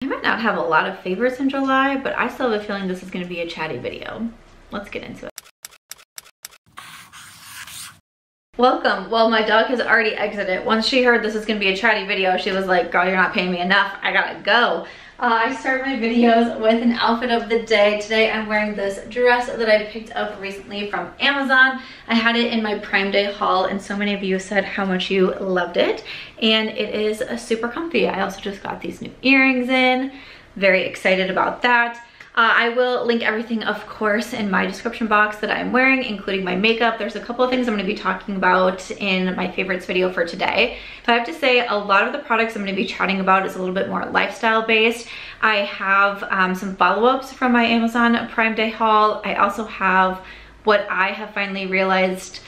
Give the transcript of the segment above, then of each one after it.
I might not have a lot of favorites in July, but I still have a feeling this is going to be a chatty video. Let's get into it. Welcome. Well, my dog has already exited. Once she heard this is going to be a chatty video, she was like, girl, you're not paying me enough. I gotta go. I start my videos with an outfit of the day. Today I'm wearing this dress that I picked up recently from Amazon. I had it in my Prime Day haul and so many of you said how much you loved it. And it is super comfy. I also just got these new earrings in. Very excited about that. I will link everything, of course, in my description box that I'm wearing, including my makeup. There's a couple of things I'm going to be talking about in my favorites video for today. If I have to say, a lot of the products I'm going to be chatting about is a little bit more lifestyle based. I have some follow-ups from my Amazon Prime Day haul. I also have what I have finally realized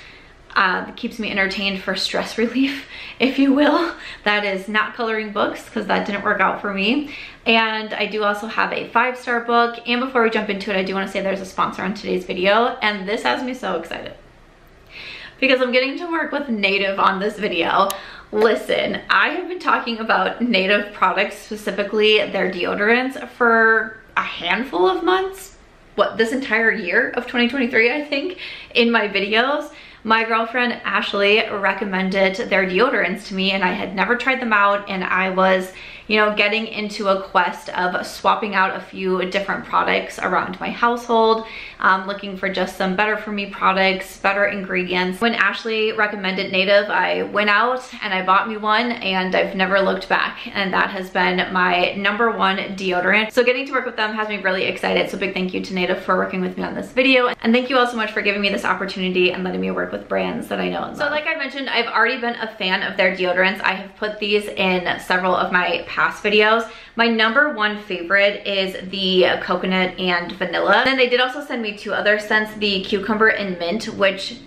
keeps me entertained for stress relief, if you will. That is not coloring books, because that didn't work out for me. And I do also have a 5-star book. And before we jump into it, I do want to say there's a sponsor on today's video, and this has me so excited because I'm getting to work with Native on this video. Listen, I have been talking about Native products, specifically their deodorants, for a handful of months. What, this entire year of 2023, I think, in my videos. My girlfriend Ashley recommended their deodorants to me and I had never tried them out, and I was, you know, getting into a quest of swapping out a few different products around my household, looking for just some better for me products, better ingredients. When Ashley recommended Native, I went out and I bought me one and I've never looked back, and that has been my #1 deodorant. So getting to work with them has me really excited. So big thank you to Native for working with me on this video, and thank you all so much for giving me this opportunity and letting me work with brands that I know and love. So like I mentioned, I've already been a fan of their deodorants. I have put these in several of my past videos. My #1 favorite is the coconut and vanilla. Then they did also send me 2 other scents, the cucumber and mint, which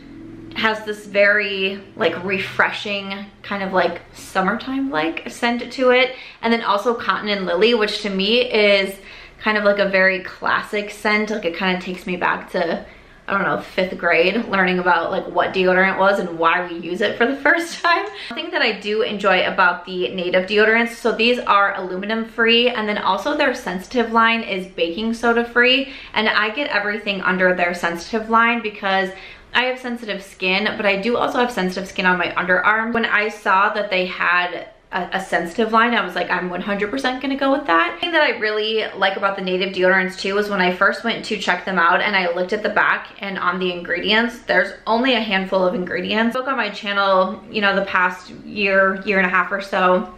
has this very like refreshing kind of like summertime like scent to it, and then also cotton and lily, which to me is kind of like a very classic scent. Like it kind of takes me back to, I don't know, 5th grade, learning about like what deodorant was and why we use it for the first time. One thing that I do enjoy about the Native deodorants, so these are aluminum free, and then also their sensitive line is baking soda free, and I get everything under their sensitive line because I have sensitive skin, but I do also have sensitive skin on my underarm. When I saw that they had a sensitive line, I was like, I'm 100% gonna go with that. The thing that I really like about the Native deodorants too is when I first went to check them out and I looked at the back and on the ingredients, there's only a handful of ingredients. I spoke on my channel, you know, the past year and a half or so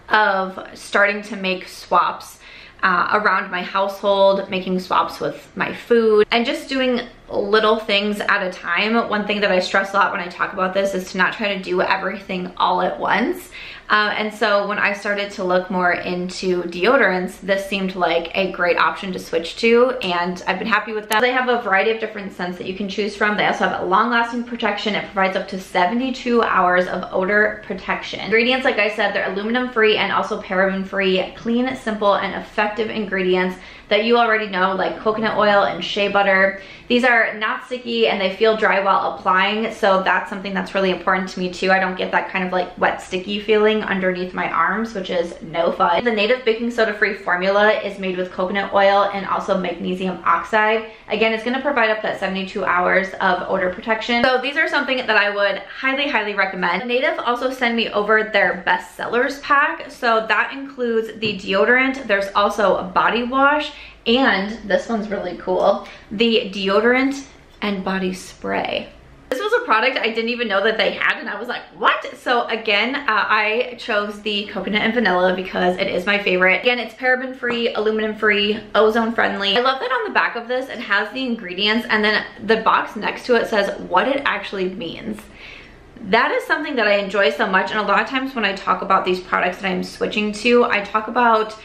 of starting to make swaps around my household, making swaps with my food, and just doing little things at a time. One thing that I stress a lot when I talk about this is to not try to do everything all at once. And so when I started to look more into deodorants, this seemed like a great option to switch to, and I've been happy with them. They have a variety of different scents that you can choose from. They also have a long-lasting protection. It provides up to 72 hours of odor protection. Ingredients, like I said, they're aluminum free and also paraben free, clean, simple, and effective ingredients that you already know, like coconut oil and shea butter. These are not sticky and they feel dry while applying, so that's something that's really important to me too. I don't get that kind of like wet sticky feeling underneath my arms, which is no fun. The Native baking soda free formula is made with coconut oil and also magnesium oxide. Again, it's gonna provide up that 72 hours of odor protection. So these are something that I would highly recommend. Native also send me over their best sellers pack. So that includes the deodorant. There's also a body wash, and this one's really cool, the deodorant and body spray. This was a product I didn't even know that they had, and I was like, what? So again, I chose the coconut and vanilla because it is my favorite. Again, it's paraben free, aluminum free, ozone friendly. I love that on the back of this, it has the ingredients, and then the box next to it says what it actually means. That is something that I enjoy so much, and a lot of times when I talk about these products that I'm switching to, I talk about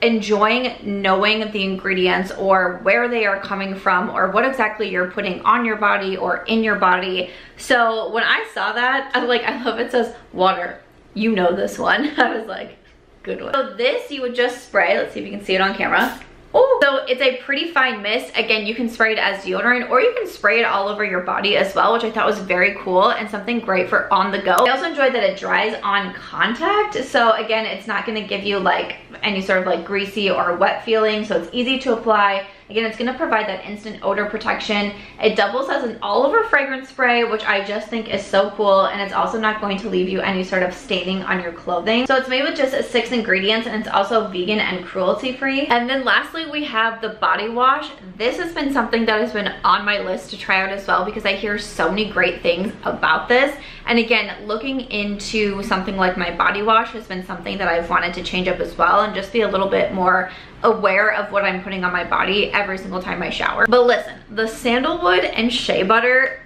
enjoying knowing the ingredients or where they are coming from or what exactly you're putting on your body or in your body. So when I saw that, I love it says water. You know this one. I was like, good one. So this you would just spray. Let's see if you can see it on camera. Oh, so it's a pretty fine mist. Again, you can spray it as deodorant or you can spray it all over your body as well, which I thought was very cool and something great for on the go. I also enjoyed that it dries on contact. So again, it's not gonna give you like any sort of like greasy or wet feeling. So it's easy to apply. Again, it's gonna provide that instant odor protection. It doubles as an all-over fragrance spray, which I just think is so cool. And it's also not going to leave you any sort of staining on your clothing. So it's made with just 6 ingredients and it's also vegan and cruelty-free. And then lastly, we have the body wash. This has been something that has been on my list to try out as well because I hear so many great things about this. And again, looking into something like my body wash has been something that I've wanted to change up as well and just be a little bit more aware of what I'm putting on my body every single time I shower. But listen, the sandalwood and shea butter,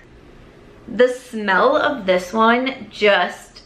the smell of this one just,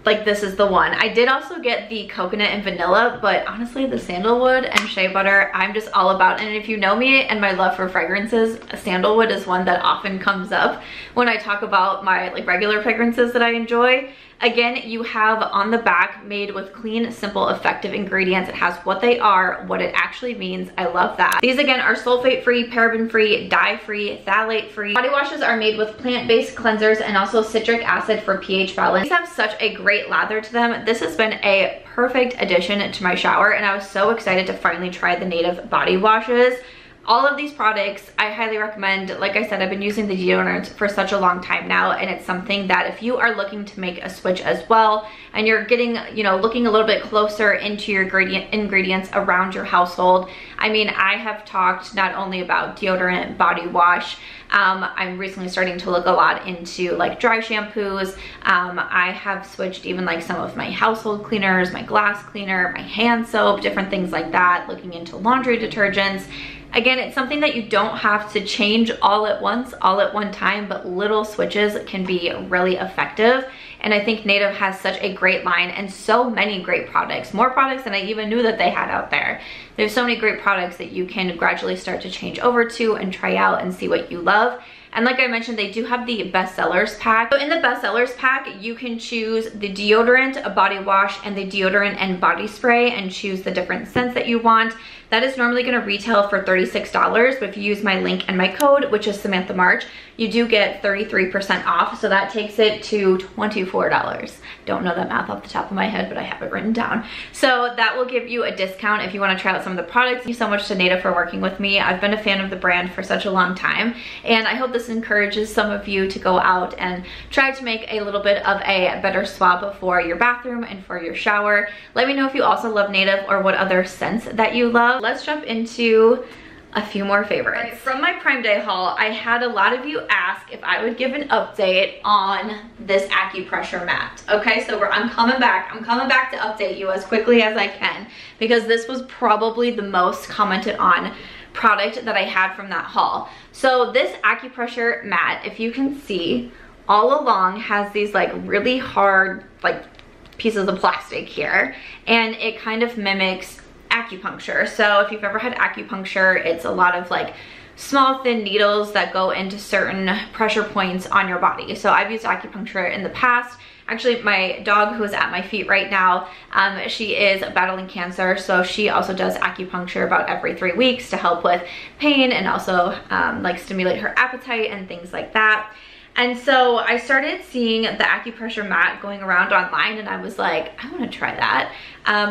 like, this is the one. I did also get the coconut and vanilla, but honestly, the sandalwood and shea butter, I'm just all about. And if you know me and my love for fragrances, sandalwood is one that often comes up when I talk about my like regular fragrances that I enjoy. Again, you have on the back made with clean, simple, effective ingredients. It has what they are, what it actually means. I love that. These again are sulfate-free, paraben-free, dye-free, phthalate-free. Body washes are made with plant-based cleansers and also citric acid for pH balance. These have such a great lather to them. This has been a perfect addition to my shower and I was so excited to finally try the Native body washes. All of these products I highly recommend. Like I said, I've been using the deodorant for such a long time now and it's something that if you are looking to make a switch as well and you're getting, you know, looking a little bit closer into your ingredients around your household. I mean, I have talked not only about deodorant, body wash, I'm recently starting to look a lot into like dry shampoos. I have switched even like some of my household cleaners, my glass cleaner, my hand soap, different things like that, looking into laundry detergents. Again, it's something that you don't have to change all at once, all at one time, but little switches can be really effective. And I think Native has such a great line and so many great products, more products than I even knew that they had out there. There's so many great products that you can gradually start to change over to and try out and see what you love. And like I mentioned, they do have the bestsellers pack. So in the bestsellers pack, you can choose the deodorant, a body wash, and the deodorant and body spray and choose the different scents that you want. That is normally gonna retail for $36, but if you use my link and my code, which is Samantha March, you do get 33% off. So that takes it to $24. Don't know that math off the top of my head, but I have it written down. So that will give you a discount if you wanna try out some of the products. Thank you so much to Native for working with me. I've been a fan of the brand for such a long time. And I hope this encourages some of you to go out and try to make a little bit of a better swap for your bathroom and for your shower. Let me know if you also love Native or what other scents that you love. Let's jump into a few more favorites. Right, from my Prime Day haul, I had a lot of you ask if I would give an update on this Acupressure mat. Okay, so I'm coming back. I'm coming back to update you as quickly as I can because this was probably the most commented on product that I had from that haul. So this Acupressure mat, if you can see, all along has these like really hard like pieces of plastic here, and it kind of mimics acupuncture. So if you've ever had acupuncture, it's a lot of like small thin needles that go into certain pressure points on your body. So I've used acupuncture in the past. Actually, my dog who is at my feet right now, she is battling cancer, so she also does acupuncture about every 3 weeks to help with pain and also like stimulate her appetite and things like that. And so I started seeing the Acupressure mat going around online and I was like, I want to try that.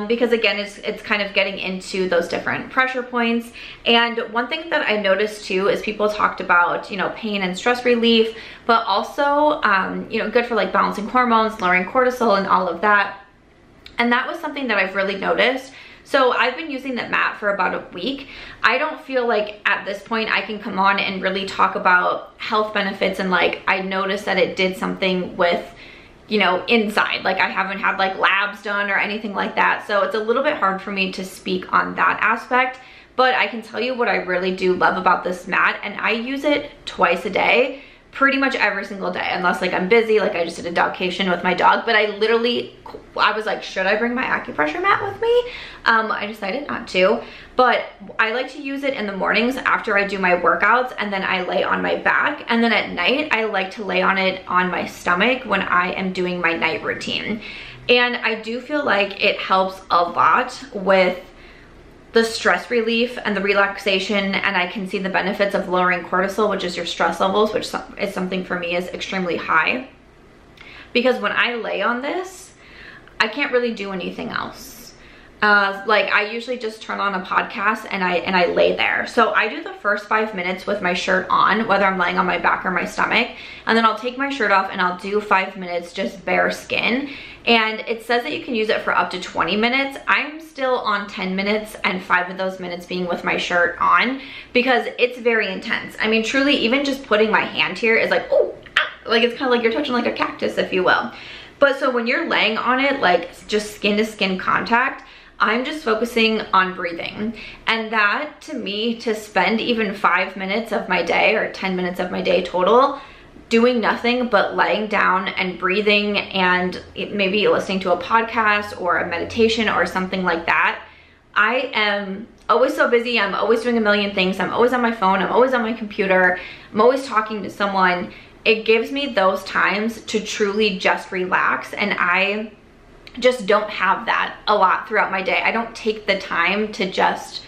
Because again, it's kind of getting into those different pressure points. And one thing that I noticed too is people talked about, you know, pain and stress relief, but also, you know, good for like balancing hormones, lowering cortisol and all of that. And that was something that I've really noticed. So I've been using that mat for about a week. I don't feel like at this point I can come on and really talk about health benefits and like I noticed that it did something with, you know, inside. Like I haven't had like labs done or anything like that. So it's a little bit hard for me to speak on that aspect, but I can tell you what I really do love about this mat, and I use it twice a day. Pretty much every single day, unless like I'm busy, like I just did a dogcation with my dog, but I was like, should I bring my acupressure mat with me? I decided not to, but I like to use it in the mornings after I do my workouts, and then I lay on my back, and then at night I like to lay on it on my stomach when I am doing my night routine. And I do feel like it helps a lot with the stress relief and the relaxation, and I can see the benefits of lowering cortisol, which is your stress levels, which is something for me is extremely high. Because when I lay on this, I can't really do anything else. Like I usually just turn on a podcast and I lay there. So I do the first 5 minutes with my shirt on, whether I'm laying on my back or my stomach, and then I'll take my shirt off and I'll do 5 minutes just bare skin. And it says that you can use it for up to 20 minutes. I'm still on 10 minutes, and 5 of those minutes being with my shirt on, because it's very intense. I mean, truly, even just putting my hand here is like, oh, ah, like it's kind of like you're touching like a cactus, if you will. But so when you're laying on it, like just skin to skin contact, I'm just focusing on breathing. And that, to me, to spend even 5 minutes of my day or 10 minutes of my day total doing nothing but laying down and breathing and maybe listening to a podcast or a meditation or something like that. I am always so busy. I'm always doing a million things. I'm always on my phone. I'm always on my computer. I'm always talking to someone. It gives me those times to truly just relax, and I just don't have that a lot throughout my day. I don't take the time to just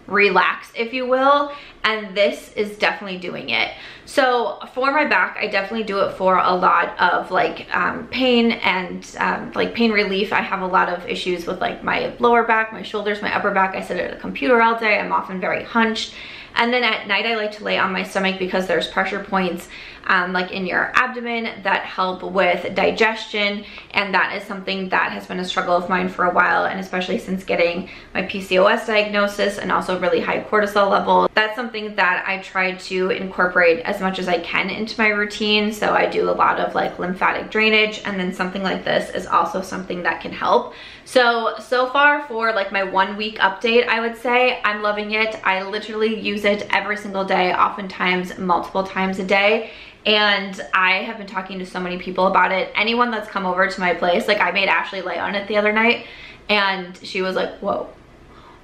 relax, if you will, and this is definitely doing it. So for my back, I definitely do it for a lot of like pain and like pain relief. I have a lot of issues with like my lower back, my shoulders, my upper back. I sit at a computer all day. I'm often very hunched. And then at night, I like to lay on my stomach because there's pressure points like in your abdomen that help with digestion. And that is something that has been a struggle of mine for a while, and especially since getting my PCOS diagnosis and also really high cortisol level. That's something that I try to incorporate as much as I can into my routine. So I do a lot of like lymphatic drainage, and then something like this is also something that can help. So far for like my 1 week update, I would say I'm loving it. I literally use it every single day, oftentimes multiple times a day. And I have been talking to so many people about it. Anyone that's come over to my place, like I made Ashley lay on it the other night, and she was like, whoa.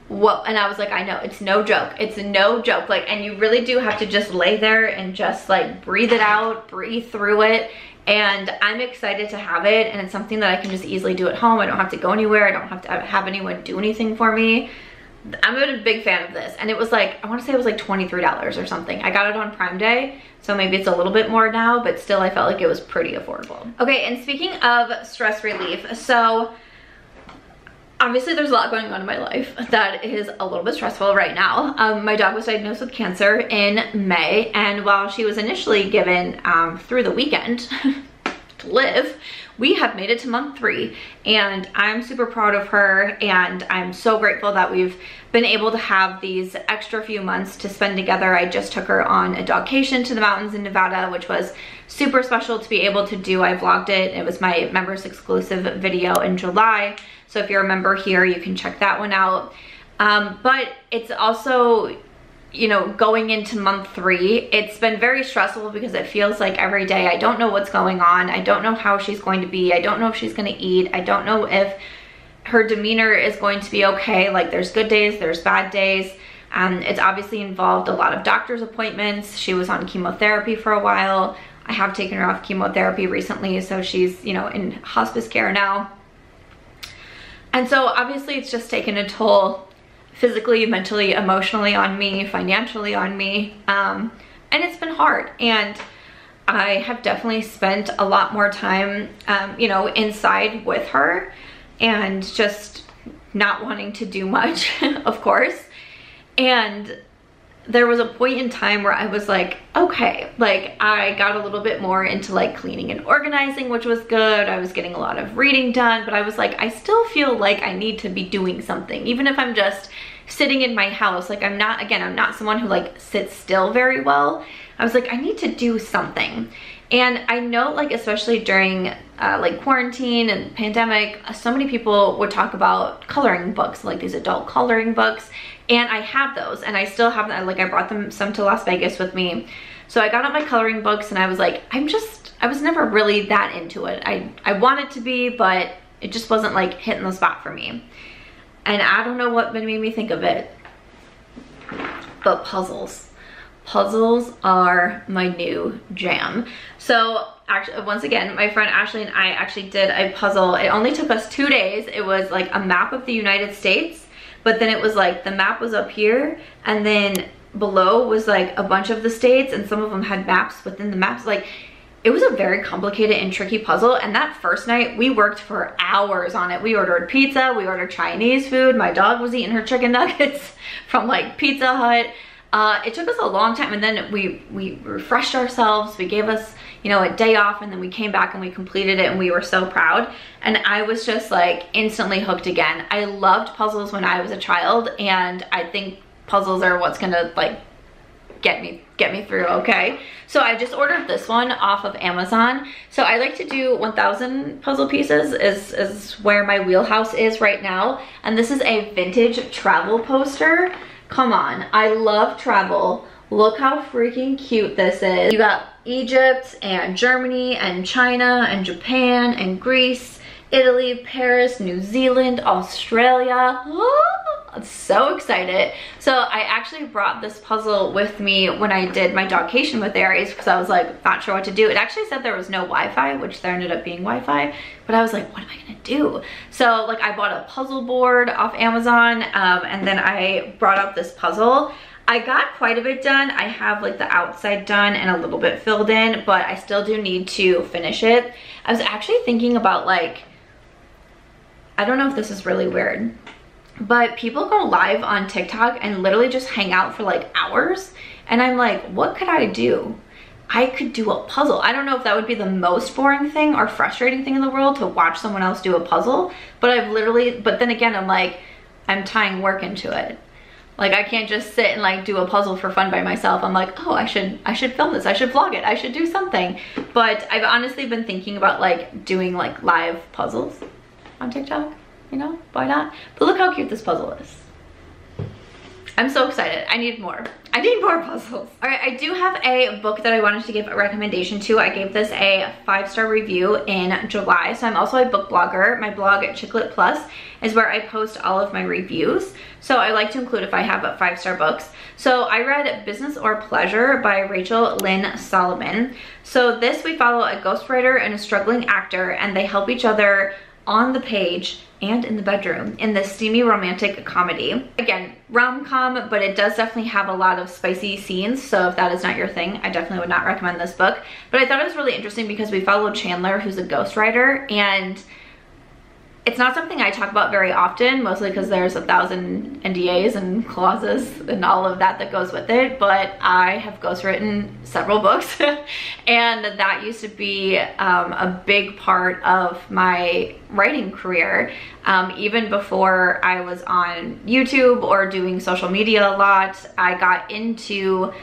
And I was like, I know, it's no joke. It's no joke. Like, and you really do have to just lay there and just like breathe it out, breathe through it. And I'm excited to have it, and it's something that I can just easily do at home. I don't have to go anywhere. I don't have to have anyone do anything for me. I'm a big fan of this, and it was like, I want to say it was like $23 or something. I got it on Prime Day, so maybe it's a little bit more now, but still I felt like it was pretty affordable. Okay, and speaking of stress relief, so obviously there's a lot going on in my life that is a little bit stressful right now. My dog was diagnosed with cancer in May, and while she was initially given through the weekend to live, we have made it to month 3, and I'm super proud of her, and I'm so grateful that we've been able to have these extra few months to spend together. I just took her on a dogcation to the mountains in Nevada, which was super special to be able to do. I vlogged it. It was my members exclusive video in July. So if you're a member here, you can check that one out. But it's also, you know, going into month 3, it's been very stressful because it feels like every day I don't know what's going on. I don't know how she's going to be. I don't know if she's going to eat. I don't know if her demeanor is going to be okay. Like, there's good days, there's bad days. It's obviously involved a lot of doctor's appointments. She was on chemotherapy for a while. I have taken her off chemotherapy recently, so she's, you know, in hospice care now. And so obviously it's just taken a toll physically, mentally, emotionally on me, financially on me, and it's been hard. And I have definitely spent a lot more time, you know, inside with her and just not wanting to do much, of course. And there was a point in time where I was like, okay, like I got a little bit more into like cleaning and organizing, which was good. I was getting a lot of reading done, but I was like, I still feel like I need to be doing something, even if I'm just sitting in my house. Like, I'm not, again, I'm not someone who like sits still very well. I was like, I need to do something. And I know, like, especially during like quarantine and pandemic, so many people would talk about coloring books, like these adult coloring books. And I have those, and I still have them. Like, I brought them some to Las Vegas with me. So I got out my coloring books, and I was like, I was never really that into it. I wanted to be, but it just wasn't like hitting the spot for me. And I don't know what made me think of it, but puzzles. Puzzles are my new jam. So actually, once again, my friend Ashley and I actually did a puzzle. It only took us 2 days. It was like a map of the United States, but then it was like the map was up here, and then below was like a bunch of the states, and some of them had maps within the maps. Like, it was a very complicated and tricky puzzle, and that first night we worked for hours on it. We ordered pizza, we ordered Chinese food, my dog was eating her chicken nuggets from like Pizza Hut. It took us a long time, and then we refreshed ourselves. We gave us, you know, a day off, and then we came back and we completed it, and we were so proud. And I was just like instantly hooked again. I loved puzzles when I was a child, and I think puzzles are what's gonna like get me through, okay? So I just ordered this one off of Amazon. So I like to do 1,000 puzzle pieces is where my wheelhouse is right now. And this is a vintage travel poster. Come on, I love travel. Look how freaking cute this is. You got Egypt and Germany and China and Japan and Greece, Italy, Paris, New Zealand, Australia. I'm so excited. So I actually brought this puzzle with me when I did my dogcation with Aries, because I was like not sure what to do. It actually said there was no Wi-Fi, which there ended up being Wi-Fi, but I was like, what am I gonna do? So like I bought a puzzle board off Amazon, and then I brought up this puzzle. I got quite a bit done. I have like the outside done and a little bit filled in, but I still do need to finish it. I was actually thinking about like, I don't know if this is really weird, but people go live on TikTok and literally just hang out for like hours. And I'm like, what could I do? I could do a puzzle. I don't know if that would be the most boring thing or frustrating thing in the world to watch someone else do a puzzle, but but then again, I'm like, I'm tying work into it. Like I can't just sit and like do a puzzle for fun by myself. I'm like, oh, I should film this. I should vlog it. I should do something. But I've honestly been thinking about like doing like live puzzles on TikTok, you know, why not? But look how cute this puzzle is. I'm so excited. I need more. I need more puzzles. All right, I do have a book that I wanted to give a recommendation to. I gave this a 5-star review in July. So I'm also a book blogger. My blog at Chicklet Plus is where I post all of my reviews. So I like to include if I have 5-star books. So I read Business or Pleasure by Rachel Lynn Solomon. So this, we follow a ghostwriter and a struggling actor, and they help each other on the page and in the bedroom in this steamy romantic comedy. Again, rom-com, but it does definitely have a lot of spicy scenes, so if that is not your thing, I definitely would not recommend this book. But I thought it was really interesting because we follow Chandler, who's a ghostwriter, and it's not something I talk about very often, mostly because there's 1,000 NDAs and clauses and all of that goes with it, but I have ghostwritten several books and that used to be a big part of my writing career. Even before I was on YouTube or doing social media a lot, I got into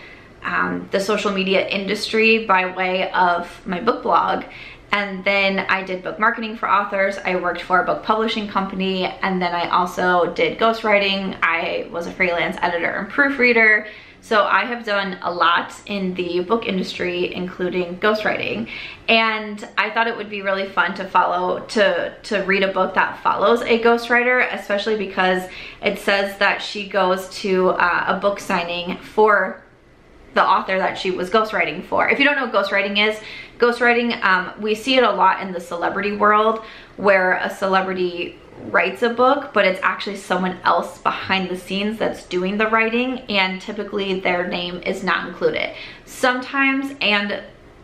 the social media industry by way of my book blog. And then I did book marketing for authors. I worked for a book publishing company, and then I also did ghostwriting. I was a freelance editor and proofreader. So I have done a lot in the book industry, including ghostwriting. And I thought it would be really fun to read a book that follows a ghostwriter, especially because it says that she goes to a book signing for the author that she was ghostwriting for. If you don't know what ghostwriting is, we see it a lot in the celebrity world where a celebrity writes a book, but it's actually someone else behind the scenes that's doing the writing, and typically their name is not included. Sometimes, and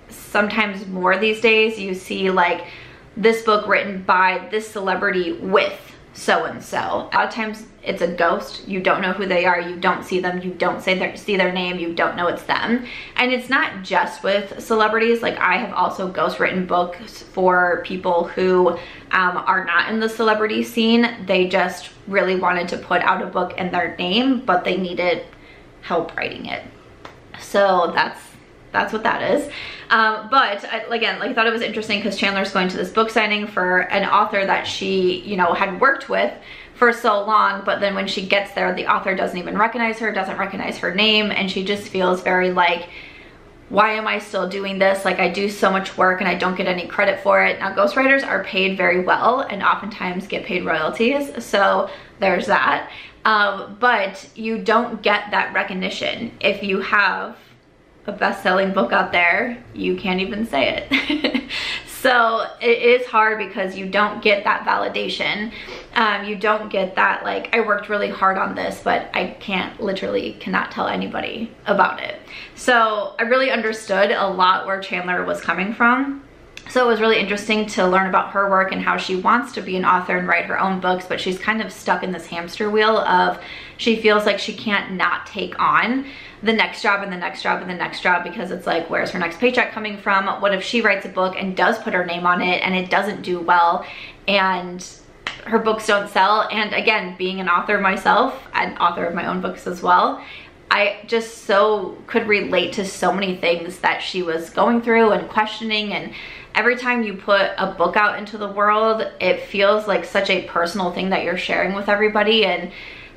sometimes more these days, you see like this book written by this celebrity with so-and-so. A lot of times it's a ghost. You don't know who they are. You don't see them. You don't see their name. You don't know it's them. And it's not just with celebrities. Like I have also ghostwritten books for people who are not in the celebrity scene. They just really wanted to put out a book in their name, but they needed help writing it. So that's what that is. But again, I thought it was interesting because Chandler's going to this book signing for an author that she, you know, had worked with for so long, but then when she gets there, the author doesn't even recognize her, doesn't recognize her name, and she just feels very like, why am I still doing this? Like I do so much work and I don't get any credit for it. Now ghostwriters are paid very well and oftentimes get paid royalties, so there's that. But you don't get that recognition if you have a best-selling book out there, you can't even say it. So it is hard because you don't get that validation. You don't get that, like, I worked really hard on this, but I cannot tell anybody about it. So I really understood a lot where Chandler was coming from. So it was really interesting to learn about her work and how she wants to be an author and write her own books, but she's kind of stuck in this hamster wheel of she feels like she can't not take on the next job and the next job and the next job, because it's like, where's her next paycheck coming from? What if she writes a book and does put her name on it and it doesn't do well and her books don't sell? And again, being an author myself, an author of my own books as well, I just so could relate to so many things that she was going through and questioning. And every time you put a book out into the world, it feels like such a personal thing that you're sharing with everybody. And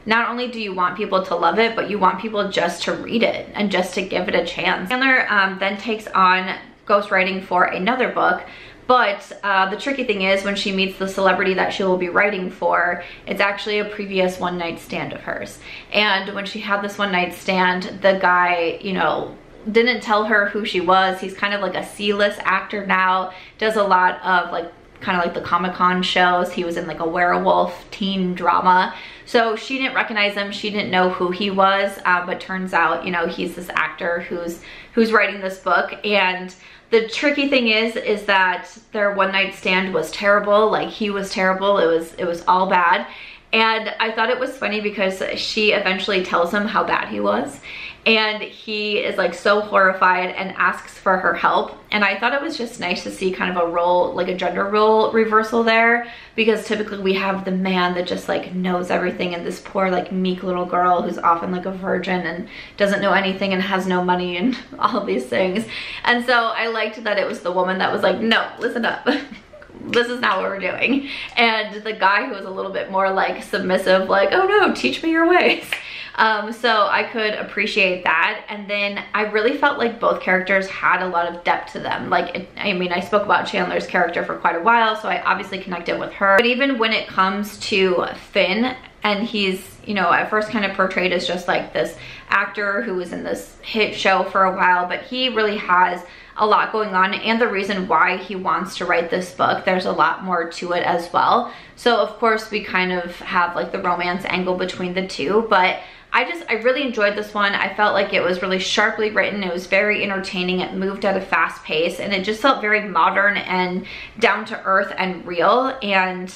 not only do you want people to love it, but you want people just to read it and just to give it a chance. Chandler then takes on ghostwriting for another book. But the tricky thing is, when she meets the celebrity that she will be writing for, it's actually a previous one-night stand of hers. And when she had this one-night stand, the guy, you know, didn't tell her who she was. He's kind of like a C-list actor now, does a lot of like kind of like the Comic-Con shows. He was in like a werewolf teen drama. So she didn't recognize him. She didn't know who he was, but turns out, you know, he's this actor who's writing this book. And the tricky thing is that their one-night stand was terrible. Like, he was terrible. It was all bad. And I thought it was funny because she eventually tells him how bad he was. And he is like so horrified and asks for her help. And I thought it was just nice to see kind of a role, like a gender role reversal there, because typically we have the man that just like knows everything, and this poor like meek little girl who's often like a virgin and doesn't know anything and has no money and all of these things. And so I liked that it was the woman that was like, no, listen up. This is not what we're doing. And the guy who was a little bit more like submissive, like, oh no, teach me your ways. So I could appreciate that. And then I really felt like both characters had a lot of depth to them. Like, I mean, I spoke about Chandler's character for quite a while, so I obviously connected with her. But even when it comes to Finn, and he's, you know, at first kind of portrayed as just like this actor who was in this hit show for a while, but he really has a lot going on, and the reason why he wants to write this book, there's a lot more to it as well. So of course we kind of have like the romance angle between the two, but I really enjoyed this one. I felt like it was really sharply written. It was very entertaining. It moved at a fast pace, and it just felt very modern and down to earth and real. And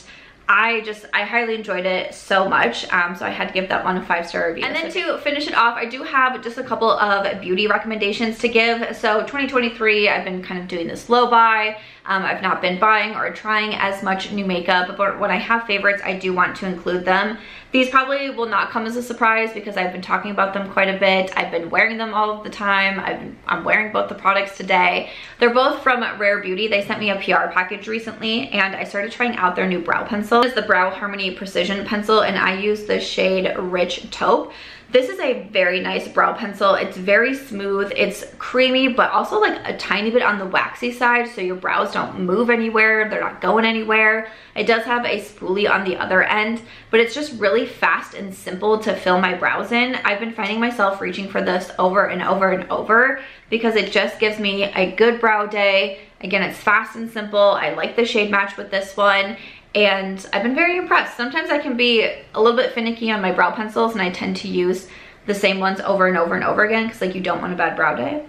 I highly enjoyed it so much. So I had to give that one a 5-star review. And then to finish it off, I do have just a couple of beauty recommendations to give. So 2023, I've been kind of doing this slow buy. I've not been buying or trying as much new makeup, but when I have favorites, I do want to include them. These probably will not come as a surprise because I've been talking about them quite a bit. I've been wearing them all of the time. I'm wearing both the products today. They're both from Rare Beauty. They sent me a PR package recently, and I started trying out their new brow pencil. This is the Brow Harmony Precision Pencil, and I use the shade Rich Taupe. This is a very nice brow pencil. It's very smooth, it's creamy, but also like a tiny bit on the waxy side, so your brows don't move anywhere, they're not going anywhere. It does have a spoolie on the other end, but it's just really fast and simple to fill my brows in. I've been finding myself reaching for this over and over and over because it just gives me a good brow day. Again, it's fast and simple. I like the shade match with this one, and I've been very impressed. Sometimes I can be a little bit finicky on my brow pencils, and I tend to use the same ones over and over and over again because like you don't want a bad brow day.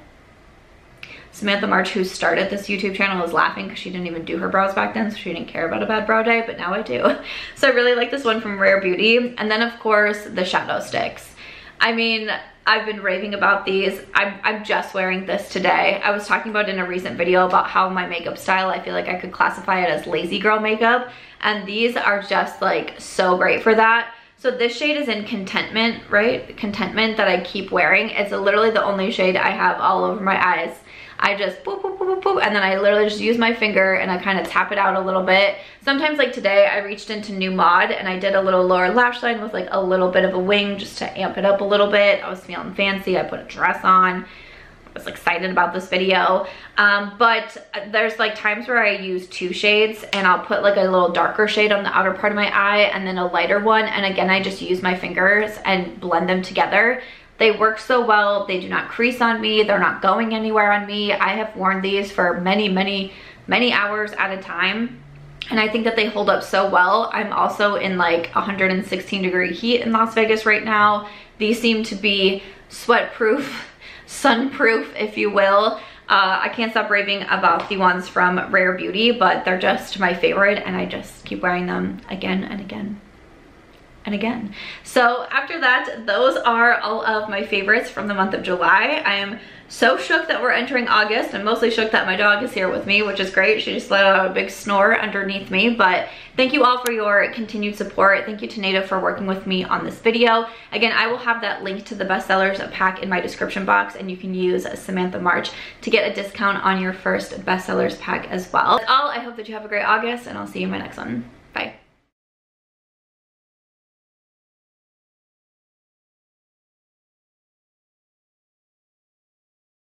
Samantha March, who started this YouTube channel, is laughing because she didn't even do her brows back then, so she didn't care about a bad brow day, but now I do. So I really like this one from Rare Beauty. And then of course the shadow sticks. I mean, I've been raving about these. I'm just wearing this today. I was talking about in a recent video about how my makeup style, I feel like I could classify it as lazy girl makeup, and these are just like so great for that. So this shade is in Contentment, right? Contentment, that I keep wearing. It's literally the only shade I have all over my eyes. I just boop, boop, boop, boop, boop, and then I literally just use my finger and I kind of tap it out a little bit. Sometimes, like today, I reached into New Mod and I did a little lower lash line with like a little bit of a wing just to amp it up a little bit. I was feeling fancy. I put a dress on. I was excited about this video. But there's like times where I use two shades, and I'll put like a little darker shade on the outer part of my eye and then a lighter one. And again, I just use my fingers and blend them together. They work so well. They do not crease on me. They're not going anywhere on me. I have worn these for many hours at a time, and I think that they hold up so well. I'm also in like 116-degree heat in Las Vegas right now. These seem to be sweat-proof, sun-proof, if you will. I can't stop raving about the ones from Rare Beauty, but they're just my favorite, and I just keep wearing them again and again and again. So after that, those are all of my favorites from the month of July. I am so shook that we're entering August. I'm mostly shook that my dog is here with me, which is great. She just let out a big snore underneath me. But thank you all for your continued support. Thank you to Native for working with me on this video. Again, I will have that link to the bestsellers pack in my description box, and you can use Samantha March to get a discount on your first bestsellers pack as well. That's all. I hope that you have a great August, and I'll see you in my next one.